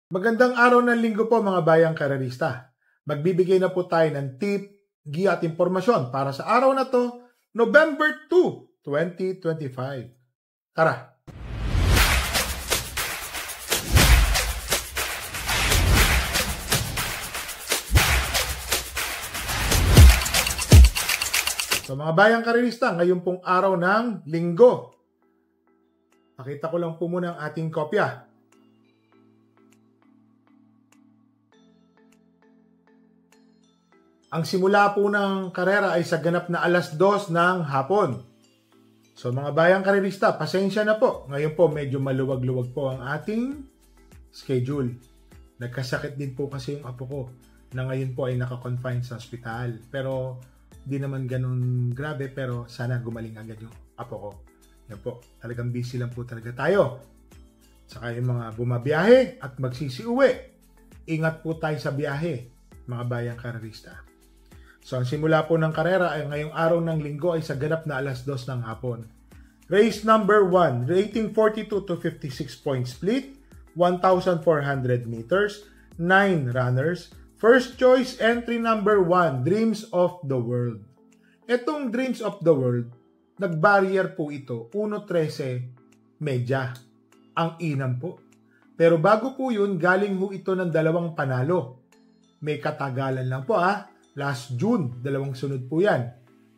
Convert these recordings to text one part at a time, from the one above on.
Magandang araw ng linggo po mga bayang karerista. Magbibigay na po tayo ng tip, giya at impormasyon para sa araw na to, November 2, 2025. Tara! So mga bayang karerista, ngayon pong araw ng linggo. Pakita ko lang po muna ang ating kopya. Ang simula po ng karera ay sa ganap na 2:00 ng hapon. So mga bayang karerista, pasensya na po. Ngayon po medyo maluwag-luwag po ang ating schedule. Nagkasakit din po kasi yung apo ko na ngayon po ay naka-confine sa ospital. Pero di naman ganun grabe, pero sana gumaling agad yung apo ko. Yan po, talagang busy lang po talaga tayo. Saka yung mga bumabiyahe at magsisiuwi. Ingat po tayo sa biyahe, mga bayang karerista. So, ang simula po ng karera ay ngayong araw ng linggo ay sa ganap na 2:00 ng hapon. Race number 1, rating 42 to 56 point split, 1,400 meters, 9 runners. First choice, entry number 1, Dreams of the World. Itong Dreams of the World, nag-barrier po ito, 1:13 medya. Ang inam po. Pero bago po yun, galing ho ito ng 2 panalo. May katagalan lang po Last June, 2 sunod po yan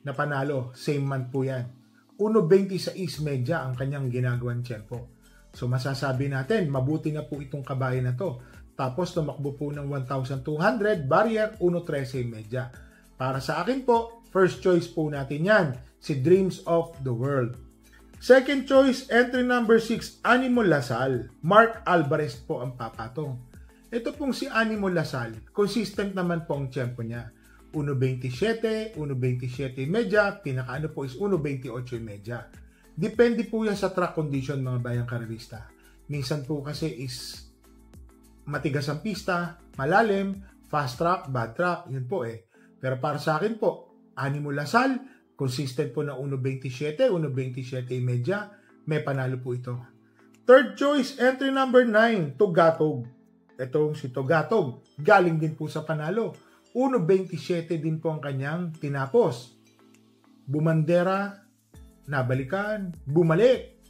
na panalo. Same month po yan. 1:26 medya ang kanyang ginagawang tempo. So masasabi natin, mabuti na po itong kabayan na to. Tapos tumakbo po ng 1,200, barrier 1:13 medya. Para sa akin po, first choice po natin yan, si Dreams of the World. Second choice, entry number 6, Animo Lasal. Mark Alvarez po ang papatong. Ito pong si Animo Lasal, consistent naman po ang tempo niya. 1:27, 1:27 medya, pinakaano po is 1:28 medya. Depende po yan sa track condition mga bayang karerista. Minsan po kasi is matigas ang pista, malalim, fast track, bad track, yun po Pero para sa akin po, Animo Lasal, consistent po na 1:27, 1:27 medya, may panalo po ito. Third choice, entry number 9, Tugatog. Itong si Tugatog, galing din po sa panalo. 1:27 din po ang kanyang tinapos. Bumandera, nabalikan, bumalik.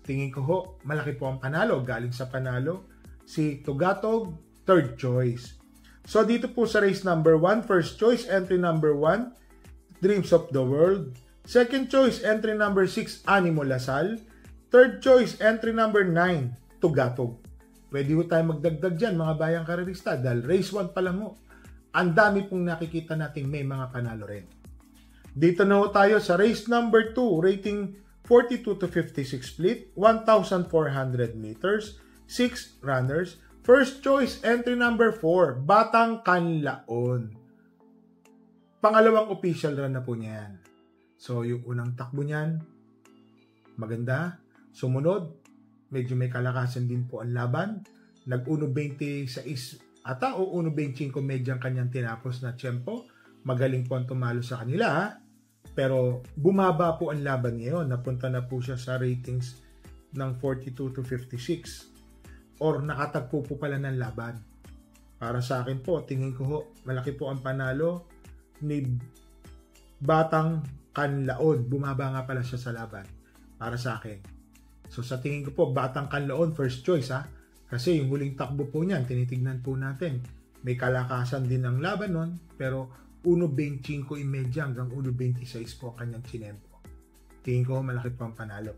Tingin ko ho, malaki po ang panalo. Galing sa panalo, si Tugatog, third choice. So dito po sa race number 1, first choice, entry number 1, Dreams of the World. Second choice, entry number 6, Animo Lasal. Third choice, entry number 9, Tugatog. Pwede ho tayo magdagdag dyan, mga bayang karerista, dahil race 1 pa lang ho. Ang dami pong nakikita natin may mga panalo rin. Dito na ho tayo sa race number 2, rating 42 to 56 split, 1,400 meters, 6 runners. First choice, entry number 4, Batang Kanlaon. Pangalawang official run na po niyan. So, yung unang takbo niyan, maganda. Sumunod, medyo may kalakasan din po ang laban. Nag-1:26 ata o 1:25 medyang kanyang tinapos na tempo. Magaling po ang tumalo sa kanila Pero bumaba po ang laban ngayon. Napunta na po siya sa ratings ng 42 to 56. Or nakatagpo po pala ng laban. Para sa akin po, tingin ko ho, malaki po ang panalo ni Batang Kanlaon. Bumaba nga pala siya sa laban. Para sa akin. So sa tingin ko po, Batang Kanlaon, first choice Kasi yung huling takbo po niyan, tinitignan po natin. May kalakasan din ang laban nun, pero 1:25 imedya hanggang 1:26 po ang kanyang chinempo. Tingin ko malaki po ang panalo.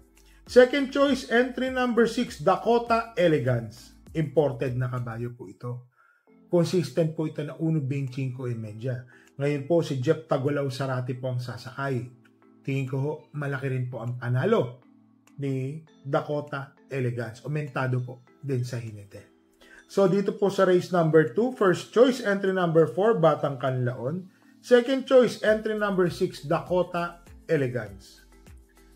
Second choice, entry number 6, Dakota Elegance. Imported na kabayo po ito. Consistent po ito na 1:25 imedya. Ngayon po si Jeff Tagulaw Sarati po ang sasakay. Tingin ko ho, malaki rin po ang panalo ni Dakota Elegance. Aumentado po din sa hinete. So dito po sa race number 2, first choice, entry number 4, Batang Kanlaon. Second choice, entry number 6, Dakota Elegance.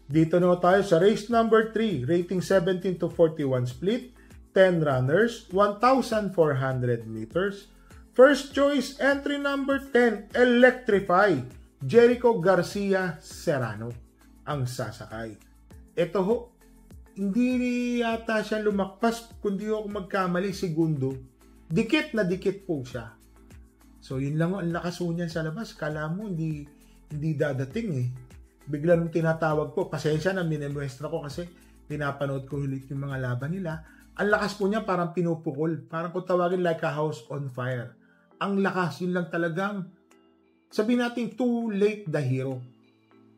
Dito na tayo sa race number 3, rating 17 to 41 split, 10 runners, 1,400 meters. First choice, entry number 10, Electrify, Jericho Garcia Serrano ang sasakay. Ito ho, hindi yata siya lumakpas, kundi ako magkamali, segundo. Dikit na dikit po siya. So, yun lang ang lakas po niyan sa labas. Kala mo, hindi dadating eh. Bigla nung tinatawag ko, pasensya na, minemuestra ko kasi pinapanood ko ulit yung mga laban nila. Ang lakas po niya, parang pinupukol. Parang kung tawagin like a house on fire. Ang lakas, yun lang talagang, sabihin natin, too late the hero.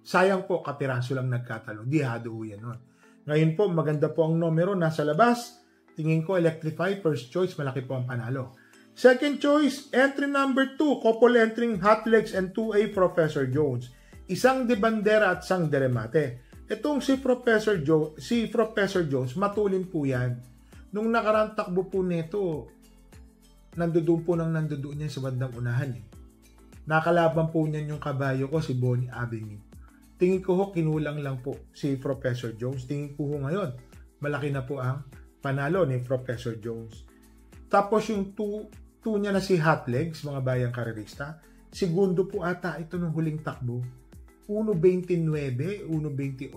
Sayang po, kapiraso lang nagkatalo. Dihado ho yan nun. Ngayon po, maganda po ang numero nasa labas. Tingin ko, Electrify, first choice, malaki po ang panalo. Second choice, entry number 2, couple entering Hot Legs and 2A Professor Jones. Isang de bandera at isang de remate. Itong si Professor Jones, matulin po yan. Nung nakarang takbo po nito, nandoon po niya sa bandang unahan. Nakalaban po niyan yung kabayo ko, si Bonnie Avenue. Tingin ko ho, kinulang lang po si Professor Jones. Tingin ko ho ngayon, malaki na po ang panalo ni Professor Jones. Tapos yung 2 niya na si Hot Legs, mga bayang karerista, segundo po ata ito nung huling takbo. 1.29, 1.28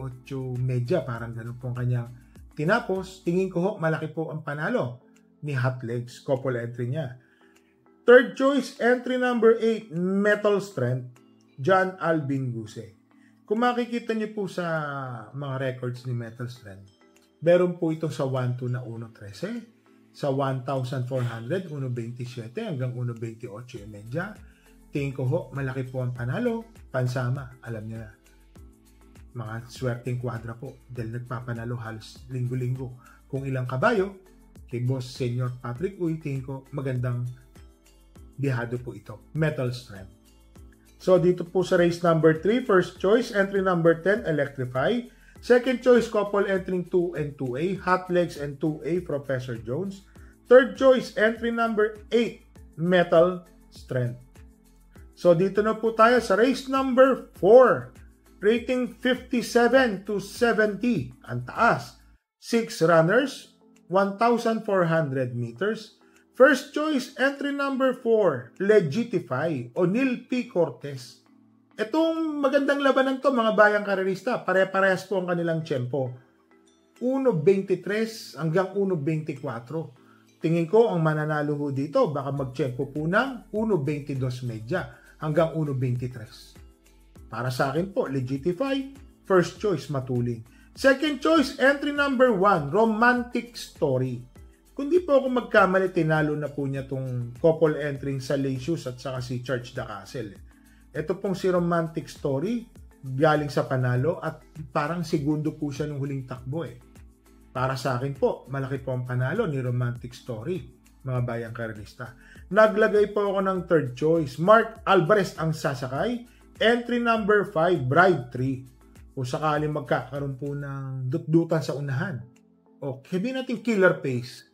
medya, parang ganun po ang kanyang tinapos. Tingin ko ho, malaki po ang panalo ni Hot Legs, couple entry niya. Third choice, entry number 8, Metal Strength, John Alvin Guse. Kung makikita niyo po sa mga records ni Metal Strength, meron po ito sa 1-2 na 1.13, sa 1,400, 1.27 hanggang 1.28 yung medya. Tingin ko ho, malaki po ang panalo, pansama, alam niyo na. Mga swerteng kwadra po, dahil nagpapanalo halos linggo-linggo. Kung ilang kabayo, kay Boss Senior Patrick Uy, tingin ko magandang bihado po ito, Metal Strength. So, dito po sa race number 3, first choice, entry number 10, Electrify. Second choice, couple entering 2 and 2A, Hot Legs and 2A, Professor Jones. Third choice, entry number 8, Metal Strength. So, dito na po tayo sa race number 4. Rating 57 to 70. Ang taas. 6 runners, 1,400 meters. First choice, entry number 4, Legitify, O'Neil P. Cortez. Itong magandang labanan to, mga bayang karerista, pare-parehas po ang kanilang tempo. 1.23 hanggang 1.24. Tingin ko ang mananalo ho dito, baka mag-tempo po ng 1.22 medya hanggang 1.23. Para sa akin po, Legitify, first choice, matuling. Second choice, entry number 1, Romantic Story. Kung di po ako magkamali, tinalo na po niya itong couple entering sa Lecius at saka si Church the Castle. Ito pong si Romantic Story, galing sa panalo at parang segundo po siya nung huling takbo eh. Para sa akin po, malaki po ang panalo ni Romantic Story, mga bayang karelista. Naglagay po ako ng third choice, Mark Alvarez ang sasakay, entry number 5, Bride 3. Kung sakaling magkakaroon po ng dutdutan sa unahan. O, sabihin natin killer pace.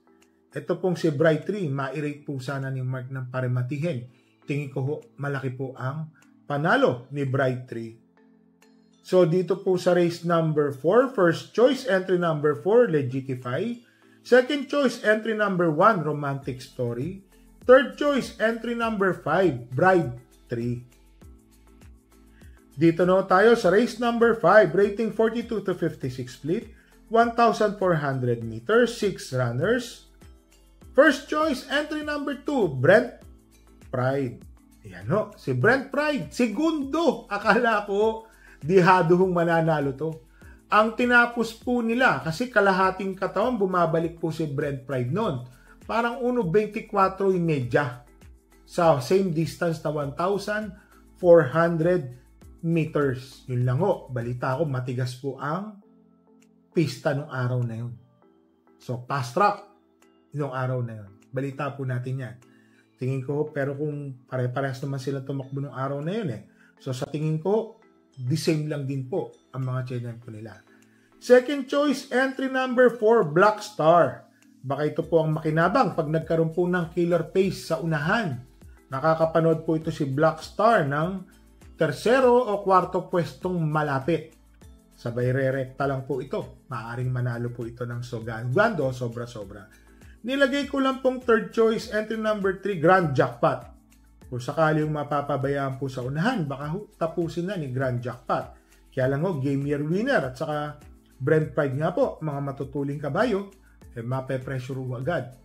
Ito pong si Bright 3, ma-irate po sana ni Mark ng parematihin. Tingin ko ho, malaki po ang panalo ni Bright 3. So, dito po sa race number 4, first choice, entry number 4, Legitify. Second choice, entry number 1, Romantic Story. Third choice, entry number 5, Bride 3. Dito na tayo sa race number 5, rating 42 to 56 split, 1,400 meters, 6 runners. First choice, entry number 2, Brent Pride. Ayan o, si Brent Pride. Segundo, akala ko, dihado hong mananalo to. Ang tinapos po nila, kasi kalahating katawan, bumabalik po si Brent Pride noon. Parang 1.24 yung medya sa same distance na 1,400 meters. Yun lang o, balita ko, matigas po ang pista nung araw na yun. So, fast track. Yung araw na yun. Balita po natin yan. Tingin ko, pero kung pare-parehas naman sila tumakbo ng araw na yun eh. So sa tingin ko, the same lang din po ang mga channel ko nila. Second choice, entry number 4, Black Star. Baka ito po ang makinabang pag nagkaroon po ng killer pace sa unahan. Nakakapanood po ito si Black Star ng tersero o kwarto pwestong malapit. Sabay re-rekta lang po ito. Maaring manalo po ito ng Gando, sobra-sobra. Nilagay ko lang pong third choice, entry number 3, Grand Jackpot. Kung sakali yung mapapabayaan po sa unahan, baka tapusin na ni Grand Jackpot. Kaya lang ho, game year winner at saka Brent Pride nga po, mga matutuling kabayo, mape-pressure agad.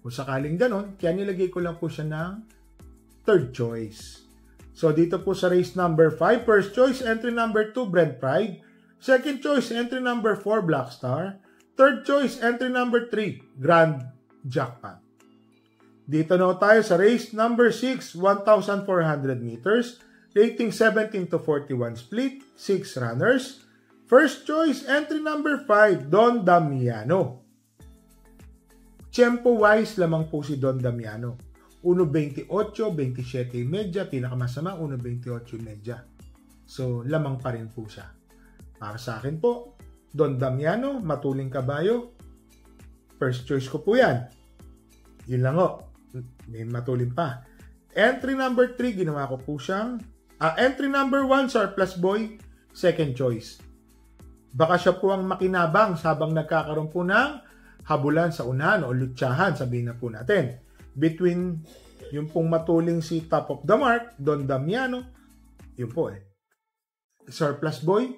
Kung sakaling ganon, kaya nilagay ko lang po siya ng third choice. So dito po sa race number 5, first choice, entry number 2, Brent Pride. Second choice, entry number 4, Black Star. Third choice, entry number 3, Grand Jackpot. Dito na tayo sa race number 6, 1,400 meters. Rating 17 to 41 split, 6 runners. First choice, entry number 5, Don Damiano. Tempo-wise lamang po si Don Damiano. 1.28, 27.5, pinakamasama 1.28.5. So, lamang pa rin po siya. Para sa akin po, Don Damiano, matuling kabayo. First choice ko po yan. Yun lang o. May matuling pa. Entry number 3, ginawa ko po siyang entry number 1, Surplus Boy, second choice. Baka siya po ang makinabang habang nagkakaroon po ng habulan sa unahan o lutsahan, sabihin na po natin. Between yung pong matuling si Top of the Mark, Don Damiano, yun po Surplus Boy,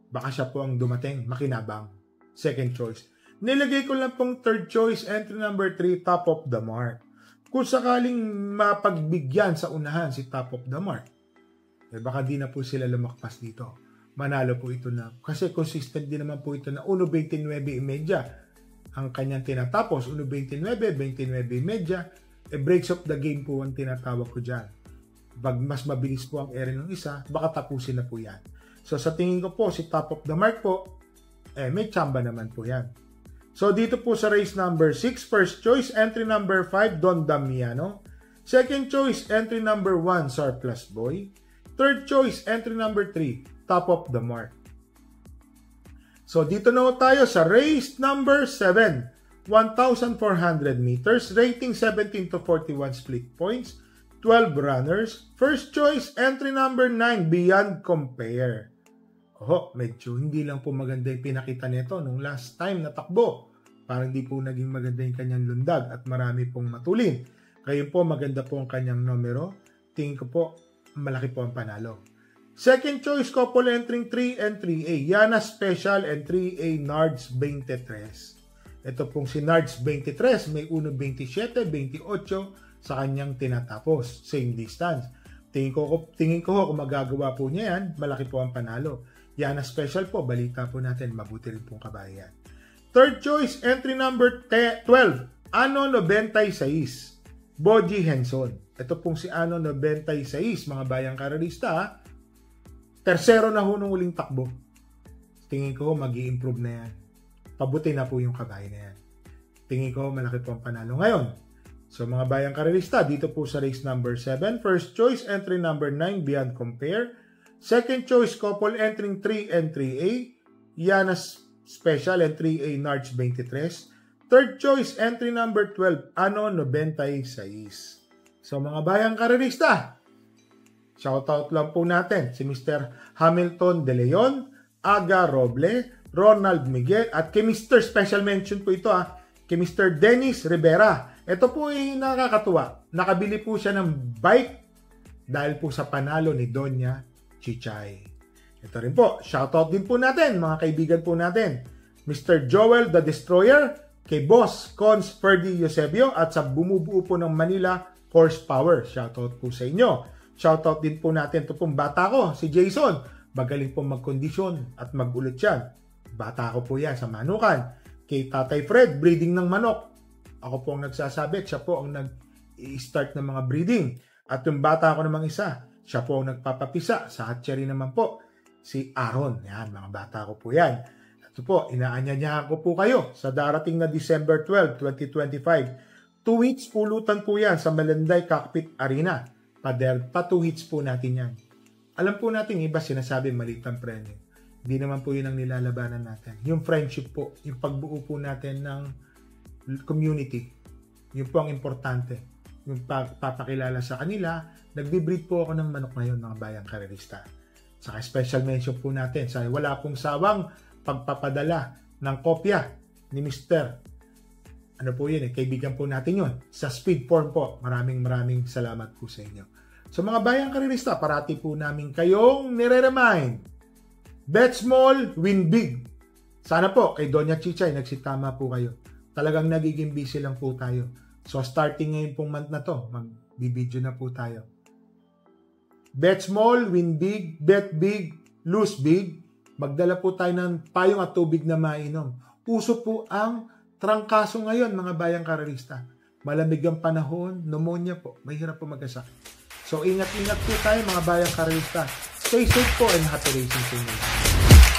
baka siya po ang dumating, makinabang. Second choice. Nilagay ko lang pong third choice, entry number 3, Top of the Mark. Kung sakaling mapagbigyan sa unahan si Top of the Mark, baka di na po sila lumakpas dito. Manalo po ito na, kasi consistent din naman po ito na 1.29.5 ang kanyang tinatapos, 1.29, 29.5, breaks of the game po ang tinatawag ko dyan. Pag mas mabilis po ang ere ng isa, baka tapusin na po yan. So sa tingin ko po, si Top of the Mark po, may tsamba naman po yan. So dito po sa race number 6, first choice, entry number 5, Don Damiano. Second choice, entry number 1, Surplus Boy. Third choice, entry number 3, Top of the Mark. So dito na tayo sa race number 7, 1,400 meters, rating 17 to 41 split points, 12 runners. First choice, entry number 9, Beyond Compare. Medyo hindi lang po maganda yung pinakita nito nung last time na takbo. Parang hindi po naging maganda yung kanyang lundag at marami pong matulin. Kayo po, maganda po ang kanyang numero. Tingin ko po, malaki po ang panalo. Second choice, couple entering 3 and 3A. Yana Special and 3A Nards 23. Ito pong si Nards 23, may 1.27, 28 sa kanyang tinatapos. Same distance. Tingin ko kung magagawa po niya yan, malaki po ang panalo. Yana Special po, balita po natin, mabuti rin pong kabayan. Third choice, entry number 12, Ano 96, Boji Henson. Ito pong si Ano 96, mga bayang karalista, Tersero na ho nung uling takbo. Tingin ko mag-i-improve na yan. Pabuti na po yung kabayo na yan. Tingin ko malaki po ang panalo ngayon. So mga bayang karalista, dito po sa race number 7, first choice, entry number 9, Beyond Compare. Second choice, couple entering 3 and 3A, Yana Special and 3A Nards 23. Third choice, entry number 12, Ano 96. So mga bayang karalista, shoutout lang po natin si Mr. Hamilton De Leon, Aga Roble, Ronald Miguel, at kay Mr. Special mention po ito kay Mr. Dennis Rivera. Ito po ay nakakatuwa. Nakabili po siya ng bike dahil po sa panalo ni Doña Chichay. Ito rin po, shoutout din po natin, mga kaibigan po natin. Mr. Joel the Destroyer, kay Boss Cons Ferdy Eusebio, at sa bumubuo po ng Manila Horsepower. Shoutout po sa inyo. Shoutout din po natin ito pong bata ko, si Jason. Magaling po magkondisyon at magulit yan. Bata ko po yan sa manukan. Kay Tatay Fred, breeding ng manok. Ako po ang nagsasabi, siya po ang nag-start ng mga breeding. At yung bata ko namang isa, siya po ang nagpapapisa. Sa hatchery naman po, si Aaron. Yan, mga bata ko po yan. Ito po, inaanyayahan ko po kayo sa darating na December 12, 2025. 2 weeks pulutan po yan sa Malanday Cockpit Arena. Pa 2 hits po natin yan. Alam po natin, iba sinasabi maliit ang premyo. Hindi naman po yun ang nilalabanan natin. Yung friendship po, yung pagbuo po natin ng community, yun po ang importante. Yung pagpapakilala sa kanila, nagbe-breed po ako ng manok ngayon, mga bayang karalista. Saka special mention po natin, sa wala pong sawang pagpapadala ng kopya ni Mr. Ano po yun kaibigan po natin yun. Sa speed form po, maraming salamat po sa inyo. So mga bayang karalista, parati po namin kayong nire-remind. Bet small, win big. Sana po kay Doña Chichay, nagsitama po kayo. Talagang nagiging busy lang po tayo. So starting ngayon pong month na to, magbibideo na po tayo. Bet small, win big, bet big, lose big. Magdala po tayo ng payong at tubig na mainom. Uso po ang trangkaso ngayon, mga bayang karerista. Malamig ang panahon, pneumonia po, mahirap po magkasakit. So ingat-ingat po tayo mga bayang karerista. Stay safe po and happy racing to you.